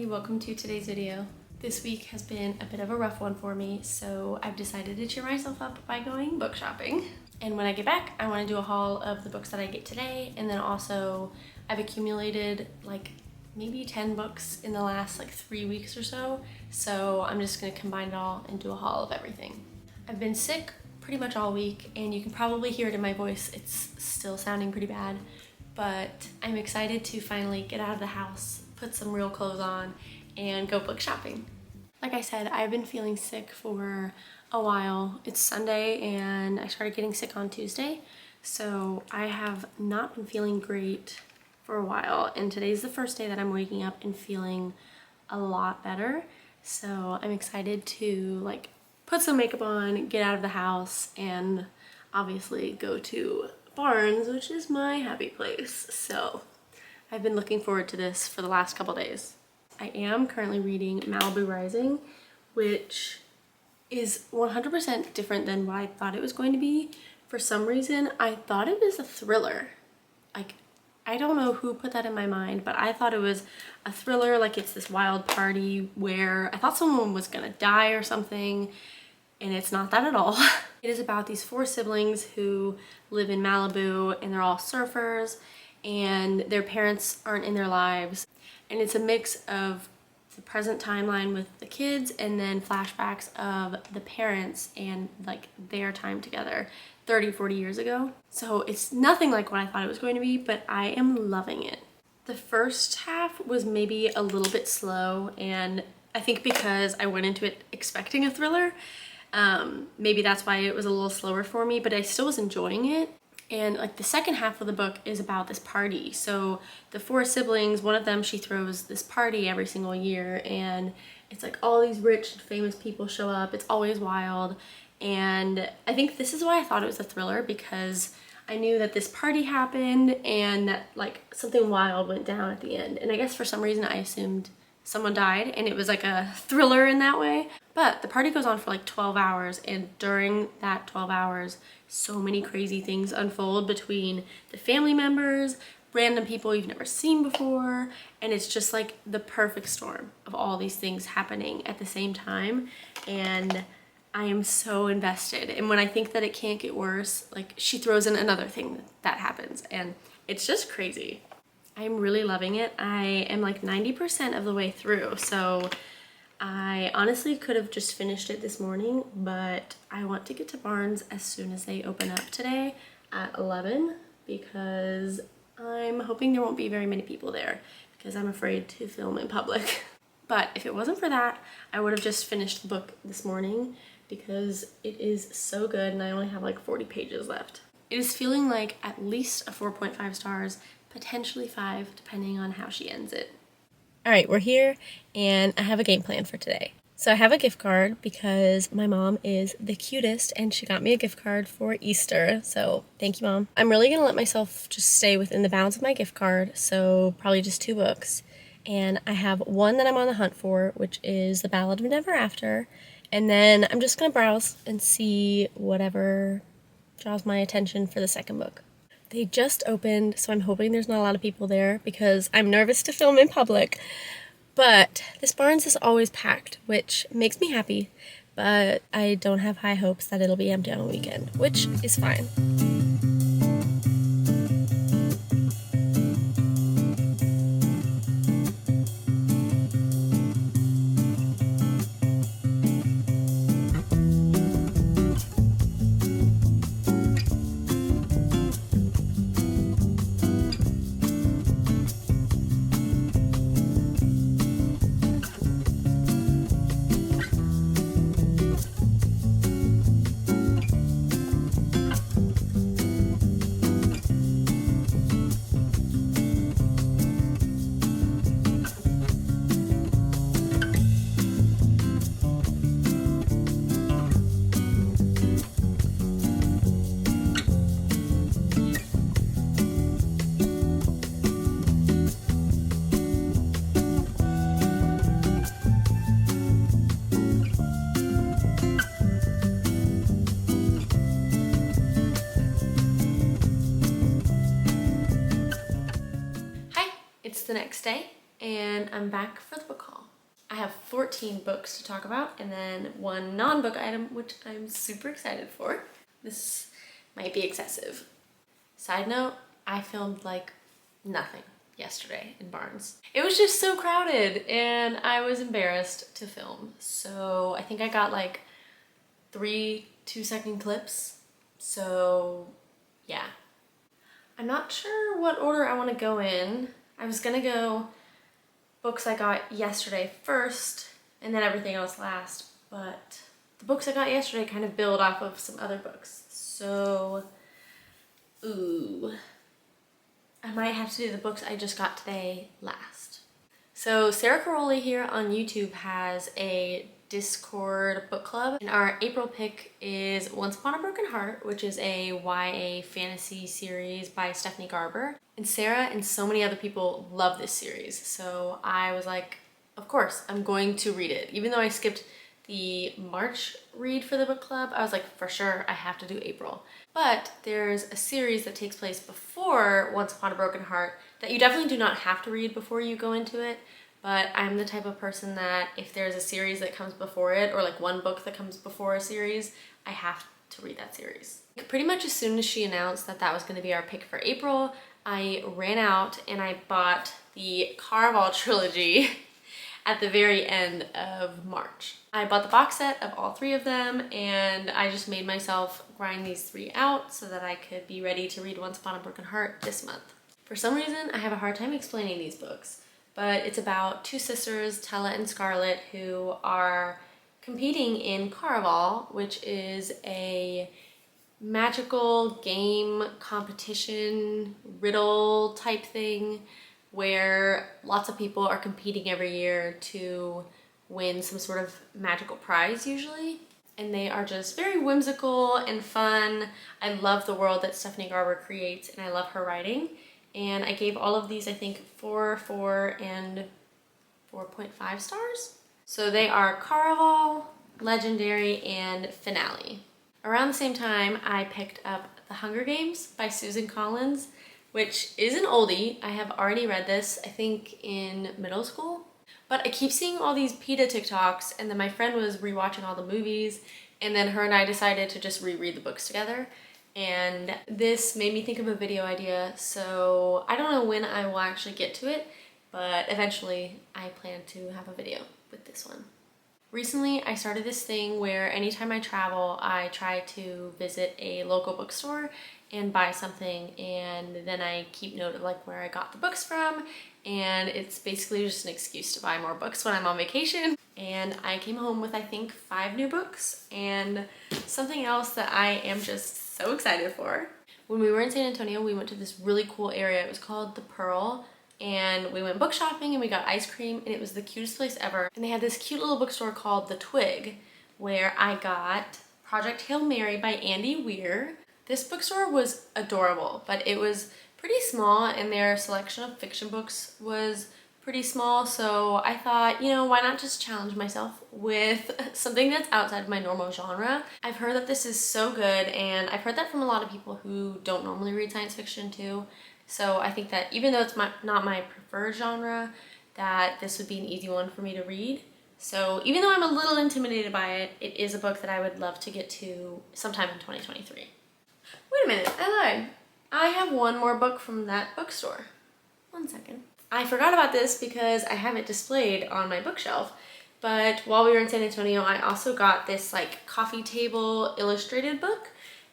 welcome to today's video. This week has been a bit of a rough one for me, so I've decided to cheer myself up by going book shopping. And when I get back, I want to do a haul of the books that I get today, and then also I've accumulated like maybe 10 books in the last like 3 weeks or so, so I'm just going to combine it all and do a haul of everything. I've been sick pretty much all week, and you can probably hear it in my voice, it's still sounding pretty bad, but I'm excited to finally get out of the house, put some real clothes on, and go book shopping. Like I said, I've been feeling sick for a while. It's Sunday and I started getting sick on Tuesday, so I have not been feeling great for a while, and today's the first day that I'm waking up and feeling a lot better, so I'm excited to like put some makeup on, get out of the house, and obviously go to Barnes, which is my happy place. So I've been looking forward to this for the last couple days. I am currently reading Malibu Rising, which is 100% different than what I thought it was going to be. For some reason, I thought it was a thriller. Like, I don't know who put that in my mind, but I thought it was a thriller, like it's this wild party where I thought someone was gonna die or something, and it's not that at all. It is about these 4 siblings who live in Malibu, and they're all surfers, and their parents aren't in their lives. And it's a mix of the present timeline with the kids and then flashbacks of the parents and like their time together 30-40 years ago. So it's nothing like what I thought it was going to be, but I am loving it. The first half was maybe a little bit slow, and I think because I went into it expecting a thriller, maybe that's why it was a little slower for me, but I still was enjoying it. And like the second half of the book is about this party. So the 4 siblings, one of them, she throws this party every single year, and it's like all these rich and famous people show up. It's always wild. And I think this is why I thought it was a thriller, because I knew that this party happened and that like something wild went down at the end. And I guess for some reason I assumed someone died, and it was like a thriller in that way. But the party goes on for like 12 hours, and during that 12 hours, so many crazy things unfold between the family members, random people you've never seen before, and it's just like the perfect storm of all these things happening at the same time, and I am so invested. And when I think that it can't get worse, like she throws in another thing that happens, and it's just crazy. I'm really loving it. I am like 90% of the way through, so I honestly could have just finished it this morning, but I want to get to Barnes as soon as they open up today at 11, because I'm hoping there won't be very many people there because I'm afraid to film in public. But if it wasn't for that, I would have just finished the book this morning because it is so good, and I only have like 40 pages left. It is feeling like at least a 4.5 stars, potentially 5, depending on how she ends it. All right, we're here, and I have a game plan for today. So I have a gift card because my mom is the cutest, and she got me a gift card for Easter, so thank you, Mom. I'm really gonna let myself just stay within the bounds of my gift card, so probably just 2 books. And I have one that I'm on the hunt for, which is The Ballad of Never After, and then I'm just gonna browse and see whatever draws my attention for the second book. They just opened, so I'm hoping there's not a lot of people there because I'm nervous to film in public. But this Barnes is always packed, which makes me happy, but I don't have high hopes that it'll be empty on a weekend, which is fine. the next day, and I'm back for the book haul. have 14 books to talk about and then one non-book item, which I'm super excited for. This might be excessive. Side note, I filmed like nothing yesterday in Barnes. It was just so crowded and I was embarrassed to film. So I think I got like 3 2-second clips. So yeah. I'm not sure what order I want to go in. I was gonna go books I got yesterday first and then everything else last, but the books I got yesterday kind of build off of some other books. So, ooh. I might have to do the books I just got today last. So Sarah Caroli here on YouTube has a Discord book club, and our April pick is Once Upon a Broken Heart, which is a YA fantasy series by Stephanie Garber. And Sarah and so many other people love this series, so I was like, of course, I'm going to read it. Even though I skipped the March read for the book club, I was like, for sure, I have to do April. But there's a series that takes place before Once Upon a Broken Heart that you definitely do not have to read before you go into it. But I'm the type of person that if there's a series that comes before it, or like one book that comes before a series, I have to read that series. Pretty much as soon as she announced that that was going to be our pick for April, I ran out and I bought the Carnival Trilogy at the very end of March. I bought the box set of all 3 of them, and I just made myself grind these 3 out so that I could be ready to read Once Upon a Broken Heart this month. For some reason, I have a hard time explaining these books, but it's about 2 sisters, Tella and Scarlett, who are competing in Carnival, which is a magical game competition riddle type thing where lots of people are competing every year to win some sort of magical prize usually. And they are just very whimsical and fun. I love the world that Stephanie Garber creates and I love her writing. And I gave all of these, I think, 4, 4, and 4.5 stars. So they are Carnival, Legendary, and Finale. Around the same time, I picked up The Hunger Games by Susan Collins, which is an oldie. I have already read this, I think, in middle school. But I keep seeing all these PETA TikToks, and then my friend was rewatching all the movies, and then her and I decided to just reread the books together. And this made me think of a video idea, so I don't know when I will actually get to it, but eventually I plan to have a video with this one. Recently, I started this thing where anytime I travel, I try to visit a local bookstore and buy something, and then I keep note of like where I got the books from, and it's basically just an excuse to buy more books when I'm on vacation. And I came home with, I think, 5 new books and something else that I am just so excited for. When we were in San Antonio, we went to this really cool area. It was called The Pearl, and we went book shopping and we got ice cream, and it was the cutest place ever. And they had this cute little bookstore called The Twig, where I got Project Hail Mary by Andy Weir. This bookstore was adorable, but it was pretty small and their selection of fiction books was pretty small, so I thought, you know, why not just challenge myself with something that's outside of my normal genre. I've heard that this is so good, and I've heard that from a lot of people who don't normally read science fiction too, so I think that even though it's not my preferred genre, that this would be an easy one for me to read. So even though I'm a little intimidated by it, it is a book that I would love to get to sometime in 2023. Wait a minute, I lied. I have one more book from that bookstore. One second. I forgot about this because I have it displayed on my bookshelf, but while we were in San Antonio, I also got this like coffee table illustrated book,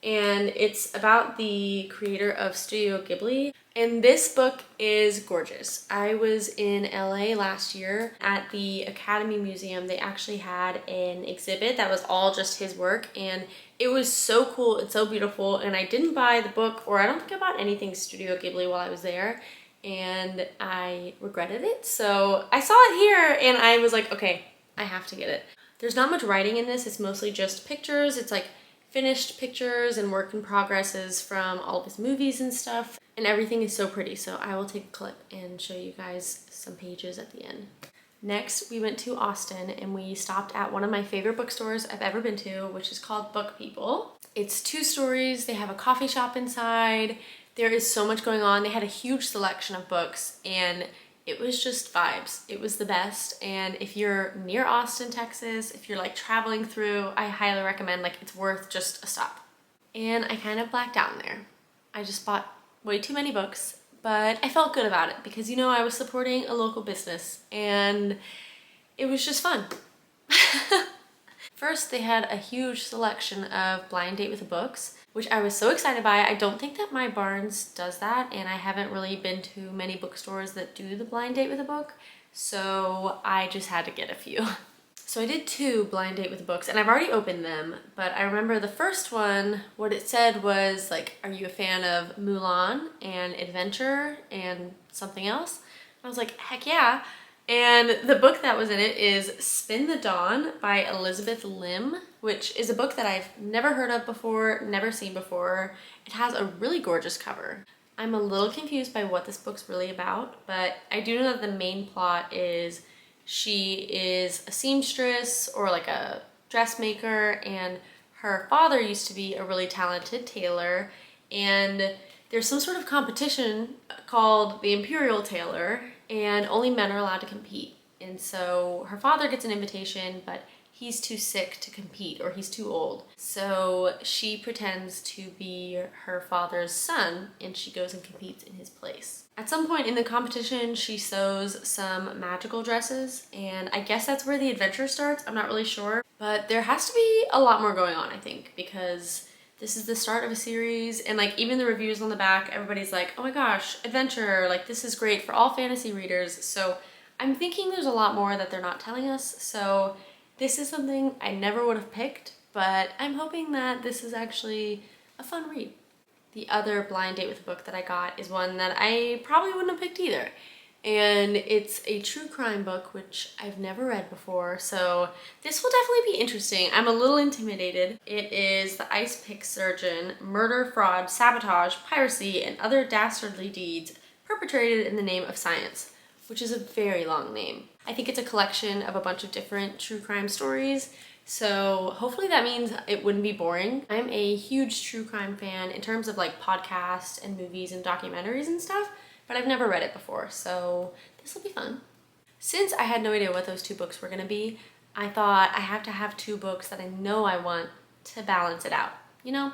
and it's about the creator of Studio Ghibli, and this book is gorgeous. I was in LA last year at the Academy Museum. They actually had an exhibit that was all just his work, and it was so cool and so beautiful, and I didn't buy the book, or I don't think I bought anything Studio Ghibli while I was there, and I regretted it. So I saw it here and I was like, okay, I have to get it. There's not much writing in this. It's mostly just pictures. It's like finished pictures and work in progresses from all of his movies and stuff, and everything is so pretty. So I will take a clip and show you guys some pages at the end. Next, we went to Austin and we stopped at one of my favorite bookstores I've ever been to, which is called Book People. It's 2 stories. They have a coffee shop inside. There is so much going on. They had a huge selection of books, and It was just vibes. It was the best. And if you're near Austin, Texas, if you're like traveling through, I highly recommend, like it's worth just a stop. And I kind of blacked out in there. I just bought way too many books, but I felt good about it because, you know, I was supporting a local business and it was just fun. First, they had a huge selection of blind date with the books, which I was so excited by. I don't think that my Barnes does that, and I haven't really been to many bookstores that do the blind date with a book, so I just had to get a few. So I did 2 blind date with the books, and I've already opened them, but I remember the first one, what it said was like, are you a fan of Mulan and adventure and something else? I was like, heck yeah. And the book that was in it is Spin the Dawn by Elizabeth Lim, which is a book that I've never heard of before, never seen before. It has a really gorgeous cover. I'm a little confused by what this book's really about, but I do know that the main plot is she is a seamstress or like a dressmaker, and her father used to be a really talented tailor, and there's some sort of competition called the Imperial Tailor, and only men are allowed to compete. And so her father gets an invitation, but he's too sick to compete, or he's too old. So she pretends to be her father's son, and she goes and competes in his place. At some point in the competition, she sews some magical dresses, and I guess that's where the adventure starts. I'm not really sure, but there has to be a lot more going on, I think, because this is the start of a series, and like even the reviews on the back, everybody's like, oh my gosh, adventure, like this is great for all fantasy readers. So I'm thinking there's a lot more that they're not telling us. So this is something I never would have picked, but I'm hoping that this is actually a fun read. The other blind date with a book that I got is one that I probably wouldn't have picked either. And it's a true crime book, which I've never read before, so this will definitely be interesting. I'm a little intimidated. It is The Ice Pick Surgeon: Murder, Fraud, Sabotage, Piracy, and Other Dastardly Deeds Perpetrated in the Name of Science, which is a very long name. I think it's a collection of a bunch of different true crime stories, so hopefully that means it wouldn't be boring. I'm a huge true crime fan in terms of like podcasts and movies and documentaries and stuff, but I've never read it before, so this will be fun. Since I had no idea what those 2 books were gonna be, I thought I have to have 2 books that I know I want to balance it out, you know?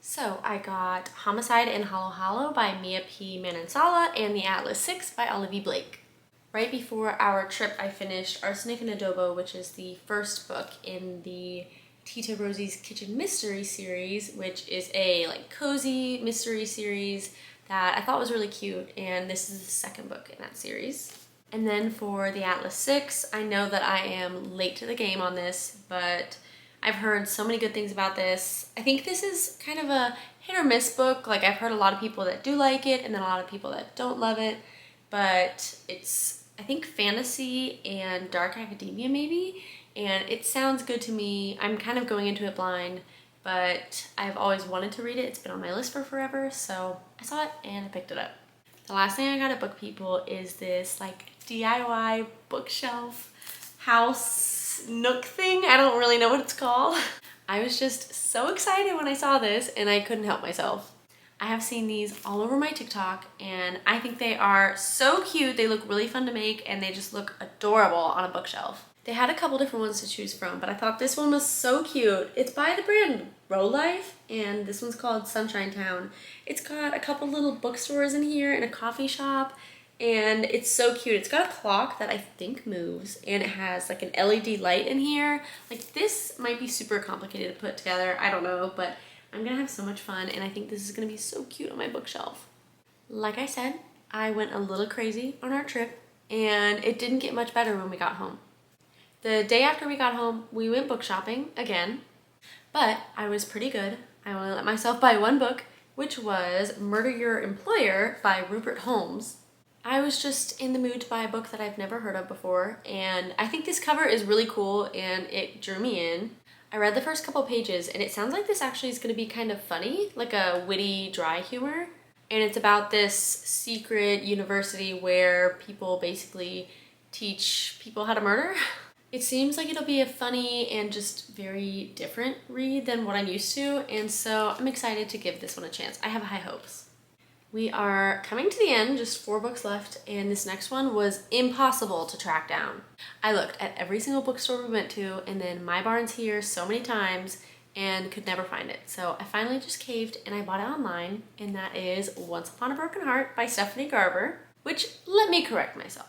So I got Homicide and Hollow Hollow by Mia P. Manansala and The Atlas 6 by Olivia Blake. Right before our trip, I finished Arsenic and Adobo, which is the first book in the Tita Rosie's Kitchen Mystery series, which is a like cozy mystery series that I thought was really cute, and this is the second book in that series. And then for the Atlas 6, I know that I am late to the game on this, but I've heard so many good things about this. I think this is kind of a hit or miss book. Like I've heard a lot of people that do like it and then a lot of people that don't love it, but it's, I think, fantasy and dark academia maybe, and it sounds good to me. I'm kind of going into it blind, but I've always wanted to read it. It's been on my list for forever, so I saw it and I picked it up. The last thing I got at Book People is this like DIY bookshelf house Nook thing. I don't really know what it's called. I was just so excited when I saw this and I couldn't help myself. I have seen these all over my TikTok and I think they are so cute. They look really fun to make and they just look adorable on a bookshelf. They had a couple different ones to choose from, but I thought this one was so cute. It's by the brand Rolife, and this one's called Sunshine Town. It's got a couple little bookstores in here and a coffee shop, and it's so cute. It's got a clock that I think moves, and it has like an LED light in here. Like this might be super complicated to put together, I don't know, but I'm gonna have so much fun, and I think this is gonna be so cute on my bookshelf. Like I said, I went a little crazy on our trip, and it didn't get much better when we got home. The day after we got home, we went book shopping again, but I was pretty good. I only let myself buy 1 book, which was Murder Your Employer by Rupert Holmes. I was just in the mood to buy a book that I've never heard of before, and I think this cover is really cool and it drew me in. I read the first couple pages and it sounds like this actually is going to be kind of funny, like a witty, dry humor. And it's about this secret university where people basically teach people how to murder. It seems like it'll be a funny and just very different read than what I'm used to, and so I'm excited to give this one a chance. I have high hopes. We are coming to the end, just 4 books left, and this next one was impossible to track down. I looked at every single bookstore we went to, and then My Barnes here so many times, and could never find it. So I finally just caved and I bought it online, and that is Once Upon a Broken Heart by Stephanie Garber, which, let me correct myself.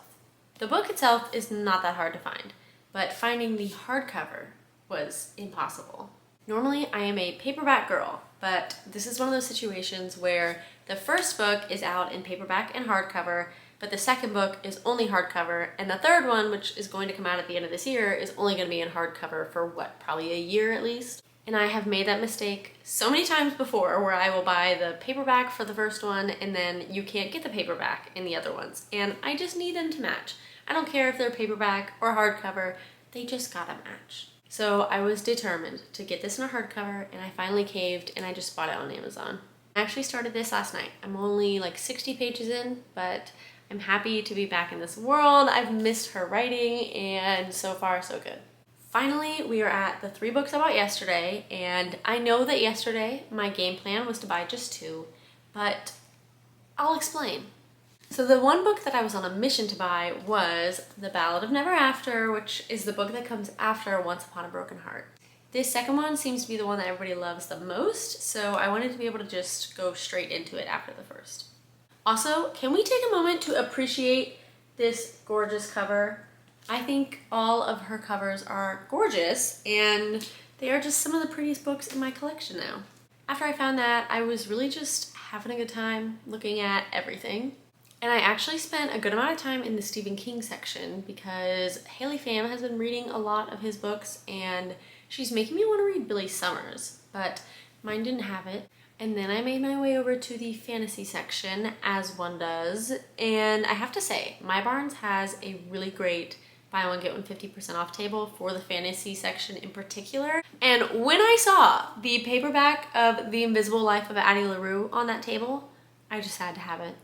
The book itself is not that hard to find, but finding the hardcover was impossible. Normally I am a paperback girl, but this is one of those situations where the first book is out in paperback and hardcover, but the second book is only hardcover, and the third one, which is going to come out at the end of this year, is only going to be in hardcover for what, probably a year at least? And I have made that mistake so many times before, where I will buy the paperback for the first one and then you can't get the paperback in the other ones, and I just need them to match. I don't care if they're paperback or hardcover, they just gotta match. So I was determined to get this in a hardcover, and I finally caved and I just bought it on Amazon. I actually started this last night. I'm only like 60 pages in, but I'm happy to be back in this world. I've missed her writing, and so far so good. Finally, we are at the 3 books I bought yesterday, and I know that yesterday my game plan was to buy just 2, but I'll explain. So the one book that I was on a mission to buy was The Ballad of Never After, which is the book that comes after Once Upon a Broken Heart. This second one seems to be the one that everybody loves the most, so I wanted to be able to just go straight into it after the first. Also, can we take a moment to appreciate this gorgeous cover? I think all of her covers are gorgeous, and they are just some of the prettiest books in my collection now. After I found that, I was really just having a good time looking at everything. And I actually spent a good amount of time in the Stephen King section because Haley Pham has been reading a lot of his books, and she's making me want to read Billy Summers, but mine didn't have it. And then I made my way over to the fantasy section, as one does, and I have to say, My Barnes has a really great buy one get one 50% off table for the fantasy section in particular. And when I saw the paperback of The Invisible Life of Addie LaRue on that table, I just had to have it.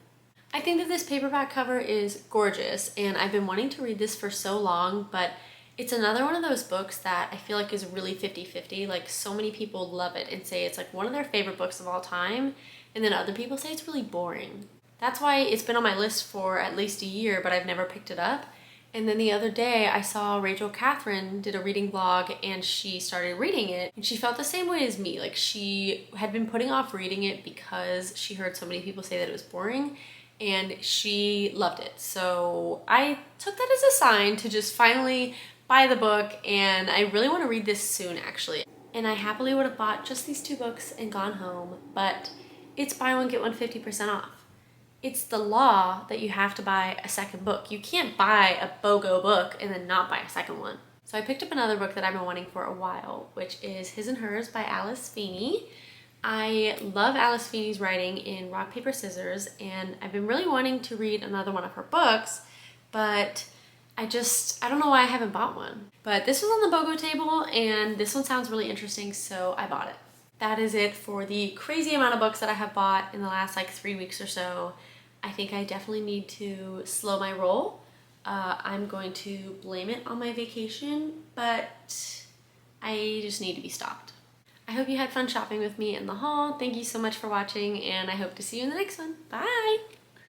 I think that this paperback cover is gorgeous, and I've been wanting to read this for so long, but it's another one of those books that I feel like is really 50-50. Like, so many people love it and say it's like one of their favorite books of all time, and then other people say it's really boring. That's why it's been on my list for at least a year, but I've never picked it up. And then the other day I saw Rachel Catherine did a reading vlog, and she started reading it, and she felt the same way as me. Like, she had been putting off reading it because she heard so many people say that it was boring, and she loved it. So I took that as a sign to just finally buy the book, and I really want to read this soon, actually. And I happily would have bought just these 2 books and gone home, but it's buy one get one 50% off. It's the law that you have to buy a second book. You can't buy a BOGO book and then not buy a second one. So I picked up another book that I've been wanting for a while, which is His and Hers by Alice Feeney. I love Alice Feeney's writing in Rock, Paper, Scissors, and I've been really wanting to read another one of her books, but I don't know why I haven't bought one. But this was on the BOGO table, and this one sounds really interesting, so I bought it. That is it for the crazy amount of books that I have bought in the last like 3 weeks or so. I think I definitely need to slow my roll. I'm going to blame it on my vacation, but I just need to be stopped. I hope you had fun shopping with me in the haul. Thank you so much for watching, and I hope to see you in the next one. Bye!